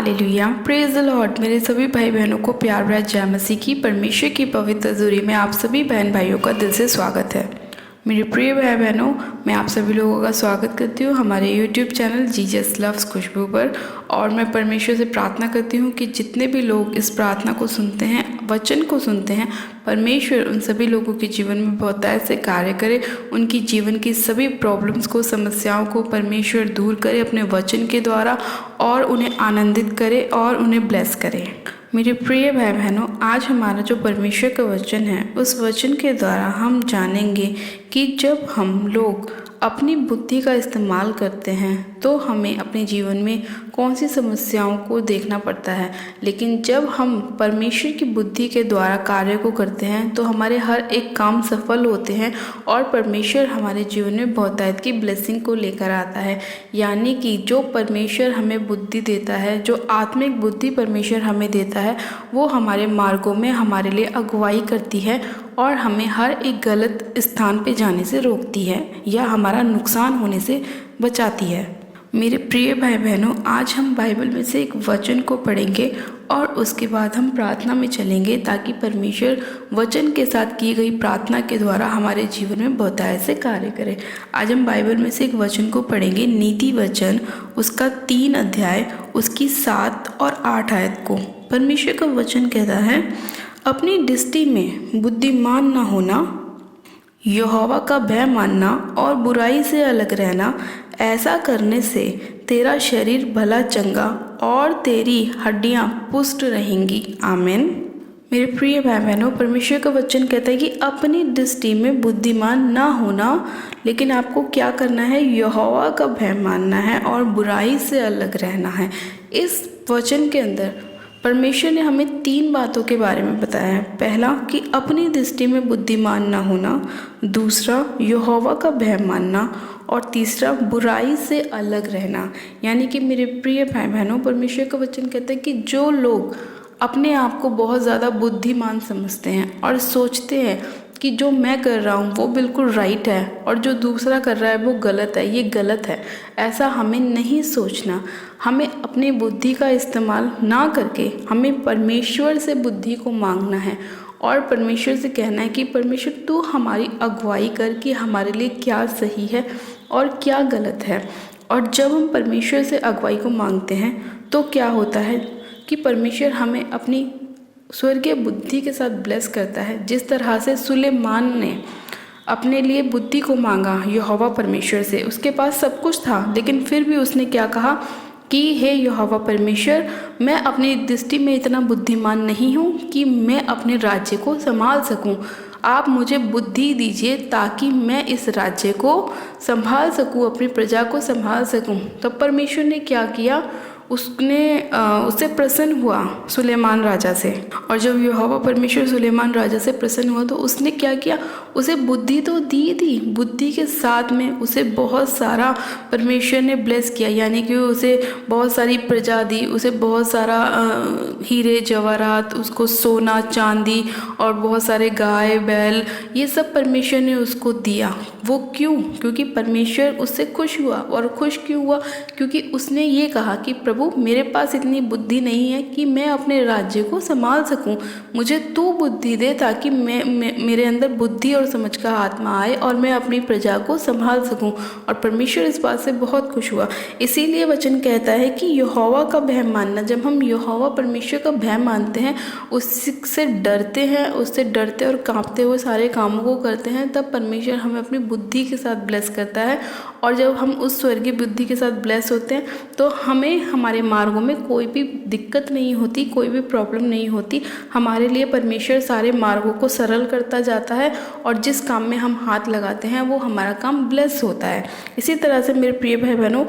Hallelujah, praise the Lord. मेरे सभी भाई बहनों को प्यार भरा जय मसीह की परमेश्वर की पवित्र हजूरी में आप सभी बहन भाइयों का दिल से स्वागत है। मेरे प्रिय भाई बहनों, मैं आप सभी लोगों का स्वागत करती हूँ हमारे यूट्यूब चैनल जीसस लव्स खुशबू पर। और मैं परमेश्वर से प्रार्थना करती हूँ कि जितने भी लोग इस प्रार्थना को सुनते हैं, वचन को सुनते हैं, परमेश्वर उन सभी लोगों के जीवन में बहुतायत से कार्य करे। उनकी जीवन की सभी प्रॉब्लम्स को, समस्याओं को परमेश्वर दूर करे अपने वचन के द्वारा, और उन्हें आनंदित करे और उन्हें ब्लेस करे। मेरे प्रिय भाई बहनों, आज हमारा जो परमेश्वर का वचन है, उस वचन के द्वारा हम जानेंगे कि जब हम लोग अपनी बुद्धि का इस्तेमाल करते हैं तो हमें अपने जीवन में कौन सी समस्याओं को देखना पड़ता है, लेकिन जब हम परमेश्वर की बुद्धि के द्वारा कार्य को करते हैं तो हमारे हर एक काम सफल होते हैं और परमेश्वर हमारे जीवन में बहुतायत की ब्लेसिंग को लेकर आता है। यानी कि जो परमेश्वर हमें बुद्धि देता है, जो आत्मिक बुद्धि परमेश्वर हमें देता है, वो हमारे मार्गों में हमारे लिए अगुवाई करती है और हमें हर एक गलत स्थान पे जाने से रोकती है या हमारा नुकसान होने से बचाती है। मेरे प्रिय भाई बहनों, आज हम बाइबल में से एक वचन को पढ़ेंगे और उसके बाद हम प्रार्थना में चलेंगे, ताकि परमेश्वर वचन के साथ की गई प्रार्थना के द्वारा हमारे जीवन में बहुतायत से कार्य करे। आज हम बाइबल में से एक वचन को पढ़ेंगे, नीति वचन, उसका 3 अध्याय, उसकी 7 और 8 आयत को। परमेश्वर का वचन कहता है, अपनी दृष्टि में बुद्धिमान न होना, यहोवा का भय मानना और बुराई से अलग रहना, ऐसा करने से तेरा शरीर भला चंगा और तेरी हड्डियां पुष्ट रहेंगी। आमीन। मेरे प्रिय भाई बहनों, परमेश्वर का वचन कहता है कि अपनी दृष्टि में बुद्धिमान ना होना, लेकिन आपको क्या करना है? यहोवा का भय मानना है और बुराई से अलग रहना है। इस वचन के अंदर परमेश्वर ने हमें 3 बातों के बारे में बताया है। पहला कि अपनी दृष्टि में बुद्धिमान ना होना, दूसरा यहोवा का भय मानना, और तीसरा बुराई से अलग रहना। यानी कि मेरे प्रिय भाई बहनों, परमेश्वर का वचन कहता है कि जो लोग अपने आप को बहुत ज़्यादा बुद्धिमान समझते हैं और सोचते हैं कि जो मैं कर रहा हूँ वो बिल्कुल राइट है और जो दूसरा कर रहा है वो गलत है, ये गलत है, ऐसा हमें नहीं सोचना। हमें अपनी बुद्धि का इस्तेमाल ना करके हमें परमेश्वर से बुद्धि को मांगना है और परमेश्वर से कहना है कि परमेश्वर तू हमारी अगुवाई कर कि हमारे लिए क्या सही है और क्या गलत है। और जब हम परमेश्वर से अगुवाई को मांगते हैं तो क्या होता है कि परमेश्वर हमें अपनी स्वर्गीय बुद्धि के साथ ब्लेस करता है। जिस तरह से सुलेमान ने अपने लिए बुद्धि को मांगा यहोवा परमेश्वर से, उसके पास सब कुछ था, लेकिन फिर भी उसने क्या कहा कि हे यहोवा परमेश्वर, मैं अपनी दृष्टि में इतना बुद्धिमान नहीं हूँ कि मैं अपने राज्य को संभाल सकूँ। आप मुझे बुद्धि दीजिए ताकि मैं इस राज्य को संभाल सकूँ, अपनी प्रजा को संभाल सकूँ। तब परमेश्वर ने क्या किया? उससे प्रसन्न हुआ सुलेमान राजा से। और जब यहोवा परमेश्वर सुलेमान राजा से प्रसन्न हुआ तो उसने क्या किया? उसे बुद्धि तो दी, बुद्धि के साथ में उसे बहुत सारा परमेश्वर ने ब्लेस किया। यानी कि उसे बहुत सारी प्रजा दी, उसे बहुत सारा हीरे जवाहरात, उसको सोना चांदी और बहुत सारे गाय बैल, ये सब परमेश्वर ने उसको दिया। वो क्यों? क्योंकि परमेश्वर उससे खुश हुआ। और खुश क्यों हुआ? क्योंकि उसने ये कहा कि प्रभु, मेरे पास इतनी बुद्धि नहीं है कि मैं अपने राज्य को संभाल सकूं, मुझे तू बुद्धि दे ताकि मेरे अंदर बुद्धि और समझ का आत्मा आए और मैं अपनी प्रजा को संभाल सकूं। और परमेश्वर इस बात से बहुत खुश हुआ। इसीलिए वचन कहता है कि यहोवा का भय मानना। जब हम यहोवा परमेश्वर का भय मानते हैं, उससे डरते हैं, उससे डरते और कांपते हुए सारे कामों को करते हैं, तब परमेश्वर हमें अपनी बुद्धि के साथ ब्लेस करता है। और जब हम उस स्वर्गीय बुद्धि के साथ ब्लेस होते हैं तो हमें हमारे मार्गों में कोई भी दिक्कत नहीं होती, कोई भी प्रॉब्लम नहीं होती। हमारे लिए परमेश्वर सारे मार्गों को सरल करता जाता है और जिस काम में हम हाथ लगाते हैं वो हमारा काम ब्लेस होता है। इसी तरह से मेरे प्रिय भाई बहनों,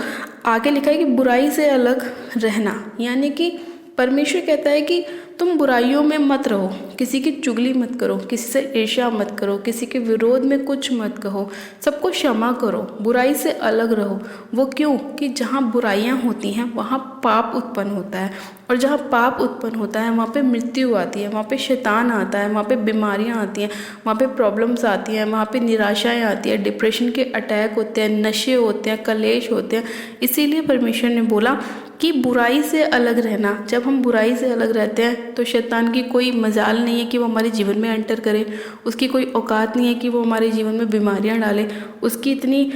आगे लिखा है कि बुराई से अलग रहना। यानी कि परमेश्वर कहता है कि तुम बुराइयों में मत रहो, किसी की चुगली मत करो, किसी से ईर्ष्या मत करो, किसी के विरोध में कुछ मत कहो, सबको क्षमा करो, बुराई से अलग रहो। वो क्यों? कि जहाँ बुराइयाँ होती हैं वहाँ पाप उत्पन्न होता है, और जहाँ पाप उत्पन्न होता है वहाँ पे मृत्यु आती है, वहाँ पे शैतान आता है, वहाँ पे बीमारियाँ आती हैं, वहाँ पे प्रॉब्लम्स आती हैं, वहाँ पे निराशाएँ आती हैं, डिप्रेशन के अटैक होते हैं, नशे होते हैं, कलेश होते हैं। इसीलिए परमेश्वर ने बोला कि बुराई से अलग रहना। जब हम बुराई से अलग रहते हैं तो शैतान की कोई मजाल नहीं है कि वो हमारे जीवन में एंटर करे, उसकी कोई औकात नहीं है कि वो हमारे जीवन में बीमारियां डाले, उसकी इतनी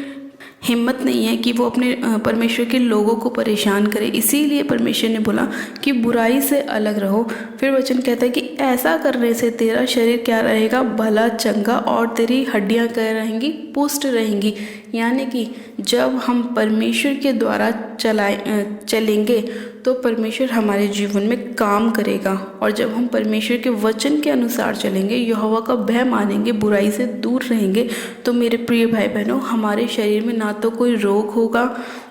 हिम्मत नहीं है कि वो अपने परमेश्वर के लोगों को परेशान करे। इसीलिए परमेश्वर ने बोला कि बुराई से अलग रहो। फिर वचन कहता है कि ऐसा करने से तेरा शरीर क्या रहेगा, भला चंगा, और तेरी हड्डियां क्या रहेंगी, पुष्ट रहेंगी। यानी कि जब हम परमेश्वर के द्वारा चलेंगे तो परमेश्वर हमारे जीवन में काम करेगा। और जब हम परमेश्वर के वचन के अनुसार चलेंगे, यहोवा का भय मानेंगे, बुराई से दूर रहेंगे, तो मेरे प्रिय भाई बहनों, हमारे शरीर में ना तो कोई रोग होगा,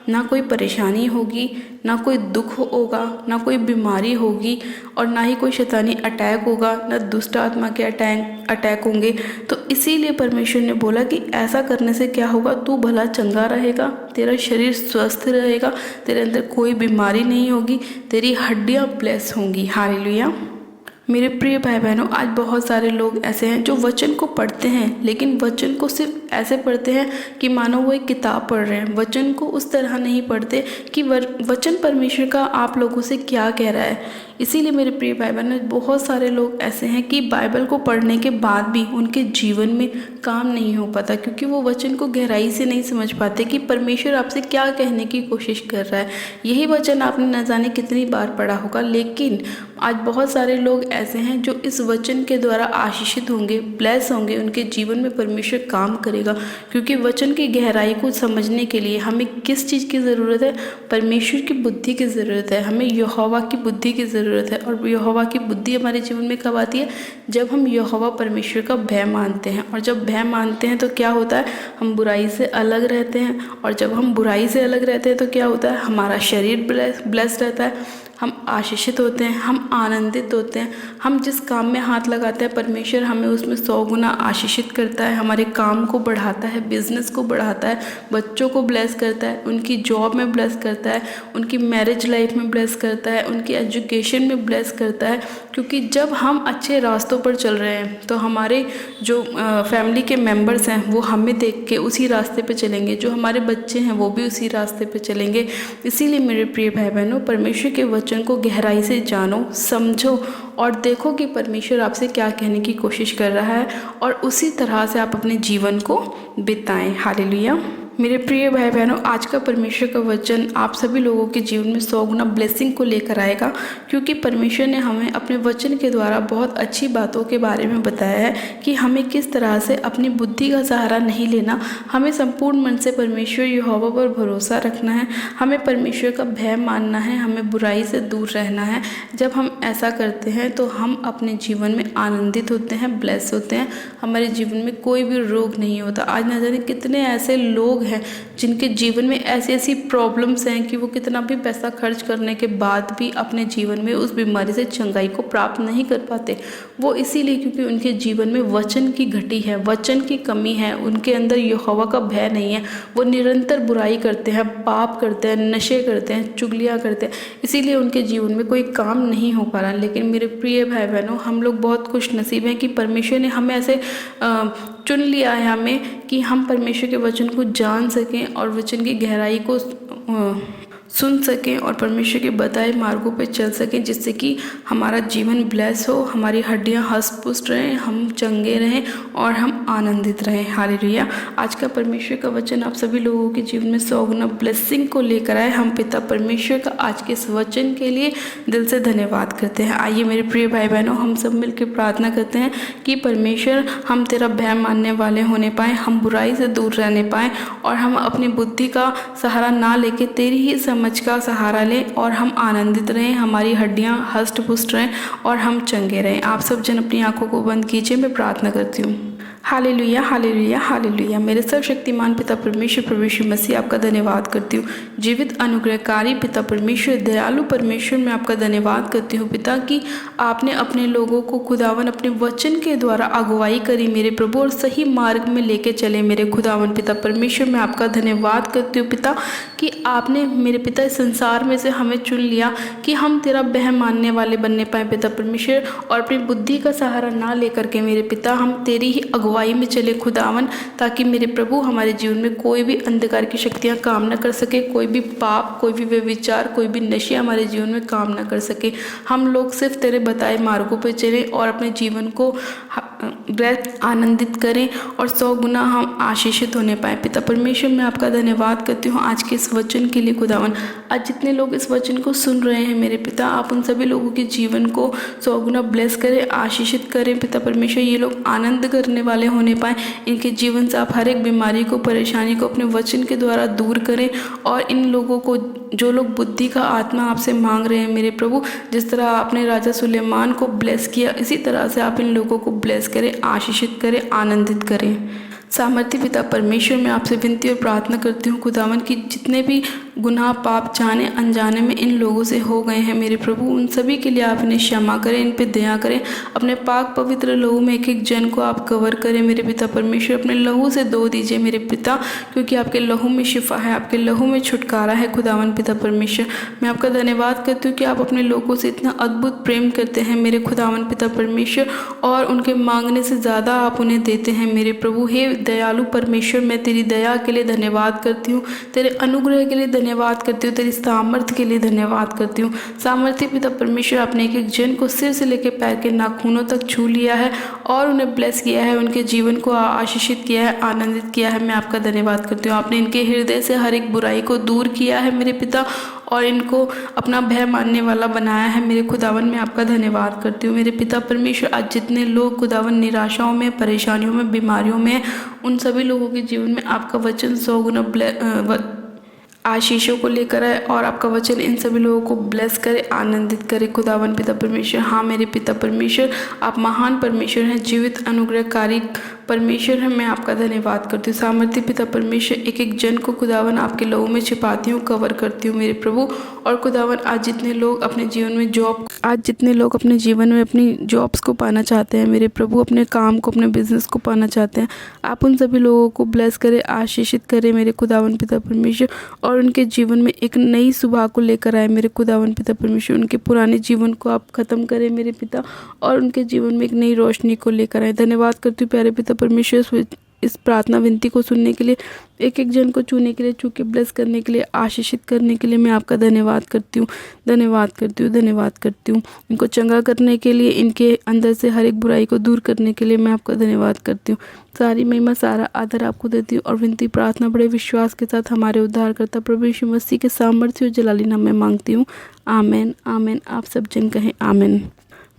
ना कोई परेशानी होगी, ना कोई दुख होगा, ना कोई बीमारी होगी, और ना ही कोई शैतानी अटैक होगा, ना दुष्ट आत्मा के अटैक होंगे। तो इसीलिए परमेश्वर ने बोला कि ऐसा करने से क्या होगा, तू भला चंगा रहेगा, तेरा शरीर स्वस्थ रहेगा, तेरे अंदर कोई बीमारी नहीं होगी, तेरी हड्डियां ब्लेस होंगी। हालेलुया। मेरे प्रिय भाई बहनों, आज बहुत सारे लोग ऐसे हैं जो वचन को पढ़ते हैं, लेकिन वचन को सिर्फ ऐसे पढ़ते हैं कि मानो वो एक किताब पढ़ रहे हैं। वचन को उस तरह नहीं पढ़ते कि वचन परमेश्वर का आप लोगों से क्या कह रहा है। इसीलिए मेरे प्रिय भाई बहनों, बहुत सारे लोग ऐसे हैं कि बाइबल को पढ़ने के बाद भी उनके जीवन में काम नहीं हो पाता, क्योंकि वो वचन को गहराई से नहीं समझ पाते कि परमेश्वर आपसे क्या कहने की कोशिश कर रहा है। यही वचन आपने न जाने कितनी बार पढ़ा होगा, लेकिन आज बहुत सारे लोग ऐसे हैं जो इस वचन के द्वारा आशीषित होंगे, ब्लेस होंगे, उनके जीवन में परमेश्वर काम करेगा। क्योंकि वचन की गहराई को समझने के लिए हमें किस चीज़ की ज़रूरत है, परमेश्वर की बुद्धि की ज़रूरत है, हमें यहोवा की बुद्धि की ज़रूरत है। और यहोवा की बुद्धि हमारे जीवन में कब आती है, जब हम यहोवा परमेश्वर का भय मानते हैं। और जब भय मानते हैं तो क्या होता है, हम बुराई से अलग रहते हैं। और जब हम बुराई से अलग रहते हैं तो क्या होता है, हमारा शरीर ब्लेस्ड रहता है, हम आशीषित होते हैं, हम आनंदित होते हैं। हम जिस काम में हाथ लगाते हैं, परमेश्वर हमें उसमें 100 गुना आशीषित करता है, हमारे काम को बढ़ाता है, बिजनेस को बढ़ाता है, बच्चों को ब्लेस करता है, उनकी जॉब में ब्लेस करता है, उनकी मैरिज लाइफ में ब्लेस करता है, उनकी एजुकेशन में ब्लेस करता है। क्योंकि जब हम अच्छे रास्तों पर चल रहे हैं तो हमारे जो फैमिली के मेंबर्स हैं वो हमें देख के उसी रास्ते पे चलेंगे, जो हमारे बच्चे हैं वो भी उसी रास्ते पे चलेंगे। इसीलिए मेरे प्रिय भाई बहनों, परमेश्वर के वचन को गहराई से जानो, समझो और देखो कि परमेश्वर आपसे क्या कहने की कोशिश कर रहा है, और उसी तरह से आप अपने जीवन को बिताएं। हालेलुया। मेरे प्रिय भाई बहनों, आज का परमेश्वर का वचन आप सभी लोगों के जीवन में 100 गुना ब्लेसिंग को लेकर आएगा, क्योंकि परमेश्वर ने हमें अपने वचन के द्वारा बहुत अच्छी बातों के बारे में बताया है कि हमें किस तरह से अपनी बुद्धि का सहारा नहीं लेना, हमें संपूर्ण मन से परमेश्वर यहोवा पर भरोसा रखना है, हमें परमेश्वर का भय मानना है, हमें बुराई से दूर रहना है। जब हम ऐसा करते हैं तो हम अपने जीवन में आनंदित होते हैं, ब्लेस होते हैं, हमारे जीवन में कोई भी रोग नहीं होता। आज न जाने कितने ऐसे लोग हैं जिनके जीवन में ऐसी ऐसी प्रॉब्लम्स हैं कि वो कितना भी पैसा खर्च करने के बाद भी अपने जीवन में उस बीमारी से चंगाई को प्राप्त नहीं कर पाते। वो इसीलिए क्योंकि उनके जीवन में वचन की घटी है, वचन की कमी है, उनके अंदर यहोवा का भय नहीं है। वो निरंतर बुराई करते हैं, पाप करते हैं, नशे करते हैं, चुगलियाँ करते हैं, इसीलिए उनके जीवन में कोई काम नहीं हो पा रहा। लेकिन मेरे प्रिय भाई बहनों, हम लोग बहुत खुश नसीब हैं कि परमेश्वर ने हमें ऐसे चुन लिया है हमें कि हम परमेश्वर के वचन को जान सकें और वचन की गहराई को सुन सकें और परमेश्वर के बताए मार्गों पे चल सकें, जिससे कि हमारा जीवन ब्लेस हो, हमारी हड्डियां हष्ट पुष्ट रहें, हम चंगे रहें और हम आनंदित रहें। हालेलुया। आज का परमेश्वर का वचन आप सभी लोगों के जीवन में 100 गुना ब्लेसिंग को लेकर आए। हम पिता परमेश्वर का आज के इस वचन के लिए दिल से धन्यवाद करते हैं। आइए मेरे प्रिय भाई बहनों, हम सब मिलकर प्रार्थना करते हैं कि परमेश्वर हम तेरा भय मानने वाले होने पाएँ, हम बुराई से दूर रहने पाएँ और हम अपनी बुद्धि का सहारा ना लेके तेरी ही समझ का सहारा लें और हम आनंदित रहें, हमारी हड्डियां हष्ट पुष्ट रहें और हम चंगे रहें। आप सब जन अपनी आंखों को बंद कीजिए, मैं प्रार्थना करती हूँ। Hallelujah, hallelujah, hallelujah. मेरे सर्वशक्तिमान पिता परमेश्वर प्रभु यीशु मसीह, आपका धन्यवाद करती हूँ। जीवित अनुग्रहकारी पिता परमेश्वर, दयालु परमेश्वर, मैं आपका धन्यवाद करती हूँ पिता कि आपने अपने लोगों को खुदावन अपने वचन के द्वारा अगुवाई करी मेरे प्रभु और सही मार्ग में लेके चले मेरे खुदावन पिता परमेश्वर। मैं आपका धन्यवाद करती हूँ पिता कि आपने मेरे पिता इस संसार में से हमें चुन लिया कि हम तेरा भय मानने वाले बनने पाए पिता परमेश्वर, और अपनी बुद्धि का सहारा ना लेकर के मेरे पिता हम तेरी ही अगुवाई अगुवाई में चले खुदावन, ताकि मेरे प्रभु हमारे जीवन में कोई भी अंधकार की शक्तियाँ काम न कर सके, कोई भी पाप, कोई भी व्यभिचार, कोई भी नशे हमारे जीवन में काम न कर सके। हम लोग सिर्फ तेरे बताए मार्गों पर चलें और अपने जीवन को आनंदित करें और 100 गुना हम आशीषित होने पाए। पिता परमेश्वर, मैं आपका धन्यवाद करती हूँ आज के इस वचन के लिए खुदावन। आज जितने लोग इस वचन को सुन रहे हैं मेरे पिता, आप उन सभी लोगों के जीवन को 100 गुना ब्लेस करें, आशीषित करें। पिता परमेश्वर, ये लोग आनंद करने वाले होने पाए, इनके जीवन से आप हर एक बीमारी को, परेशानी को अपने वचन के द्वारा दूर करें। और इन लोगों को, जो लोग बुद्धि का आत्मा आपसे मांग रहे हैं मेरे प्रभु, जिस तरह आपने राजा सुलेमान को ब्लेस किया, इसी तरह से आप इन लोगों को ब्लेस करें, आशीषित करें, आनंदित करें। सामर्थ्य पिता परमेश्वर, मैं आपसे विनती और प्रार्थना करती हूँ खुदावन कि जितने भी गुनाह पाप जाने अनजाने में इन लोगों से हो गए हैं मेरे प्रभु, उन सभी के लिए आप इन्हें क्षमा करें, इन पे दया करें। अपने पाक पवित्र लहू में एक एक जन को आप कवर करें मेरे पिता परमेश्वर। अपने लहू से धो दीजिए मेरे पिता, क्योंकि आपके लहू में शिफा है, आपके लहू में छुटकारा है खुदावन पिता परमेश्वर। मैं आपका धन्यवाद करती हूँ कि आप अपने लोगों से इतना अद्भुत प्रेम करते हैं मेरे खुदावन पिता परमेश्वर, और उनके मांगने से ज़्यादा आप उन्हें देते हैं मेरे प्रभु। हे दयालु परमेश्वर, मैं तेरी दया के लिए धन्यवाद करती हूँ, तेरे अनुग्रह के लिए धन्यवाद करती हूँ, तेरी सामर्थ्य के लिए धन्यवाद करती हूँ। सामर्थ्य पिता परमेश्वर, आपने एक एक जन को सिर से लेकर पैर के नाखूनों तक छू लिया है और उन्हें ब्लेस किया है, उनके जीवन को आशीषित किया है, आनंदित किया है। मैं आपका धन्यवाद करती हूँ। आपने इनके हृदय से हर एक बुराई को दूर किया है मेरे पिता, और इनको अपना भय मानने वाला बनाया है मेरे खुदावन। मैं आपका धन्यवाद करती हूँ मेरे पिता परमेश्वर। आज जितने लोग खुदावन निराशाओं में, परेशानियों में, बीमारियों में, उन सभी लोगों के जीवन में आपका वचन 100 गुना आशीषों को लेकर आए, और आपका वचन इन सभी लोगों को ब्लेस करे, आनंदित करे खुदावन पिता परमेश्वर। हाँ मेरे पिता परमेश्वर, आप महान परमेश्वर हैं, जीवित अनुग्रहकारी परमेश्वर है। मैं आपका धन्यवाद करती हूँ। सामर्थ्य पिता परमेश्वर, एक एक जन को खुदावन आपके लहू में छिपाती हूँ, कवर करती हूँ मेरे प्रभु। और खुदावन, आज जितने लोग अपने जीवन में अपनी जॉब्स को पाना चाहते हैं मेरे प्रभु, अपने काम को, अपने बिजनेस को पाना चाहते हैं, आप उन सभी लोगों को ब्लेस करें, आशीषित करें मेरे खुदावन पिता परमेश्वर, और उनके जीवन में एक नई सुबह को लेकर आए मेरे खुदावन पिता परमेश्वर। उनके पुराने जीवन को आप ख़त्म करें मेरे पिता, और उनके जीवन में एक नई रोशनी को लेकर आए। धन्यवाद करती हूँ प्यारे पिता परमेश्वर, इस प्रार्थना विनती को सुनने के लिए, एक एक जन को छूने के लिए, छू के ब्लेस करने के लिए, आशीषित करने के लिए मैं आपका धन्यवाद करती हूँ, धन्यवाद करती हूँ, धन्यवाद करती हूँ। इनको चंगा करने के लिए, इनके अंदर से हर एक बुराई को दूर करने के लिए मैं आपका धन्यवाद करती हूँ। सारी महिमा, सारा आदर आपको देती हूँ, और विनती प्रार्थना बड़े विश्वास के साथ हमारे उद्धारकर्ता प्रभु यीशु मसीह के सामर्थ्य और जलाली नाम में मांगती हूँ। आमेन, आमेन। आप सब जन कहें आमेन।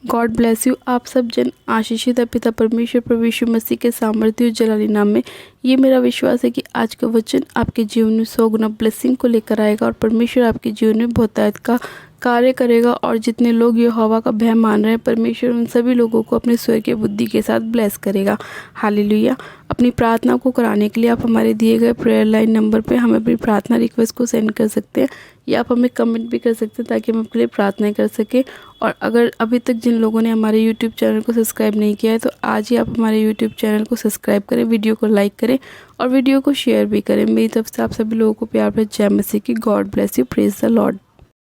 God bless you. आप सब जन आशीषित है पिता परमेश्वर प्रभु यीशु मसीह के सामर्थ्य और जलाली नाम में। ये मेरा विश्वास है कि आज का वचन आपके जीवन में 100 गुना ब्लेसिंग को लेकर आएगा, और परमेश्वर आपके जीवन में बहुतायत का कार्य करेगा। और जितने लोग यहोवा का भय मान रहे हैं, परमेश्वर उन सभी लोगों को अपने स्वर्गीय बुद्धि के साथ ब्लेस करेगा। हालेलुया। अपनी प्रार्थना को कराने के लिए आप हमारे दिए गए प्रेयर लाइन नंबर पे हमें अपनी प्रार्थना रिक्वेस्ट को सेंड कर सकते हैं, या आप हमें कमेंट भी कर सकते हैं, ताकि हम आपके लिए प्रार्थना कर सकें। और अगर अभी तक जिन लोगों ने हमारे यूट्यूब चैनल को सब्सक्राइब नहीं किया है, तो आज ही आप हमारे यूट्यूब चैनल को सब्सक्राइब करें, वीडियो को लाइक करें और वीडियो को शेयर भी करें। मेरी तरफ से आप सभी लोगों को प्यार भरी जय मसीह की। God bless you. Praise the Lord.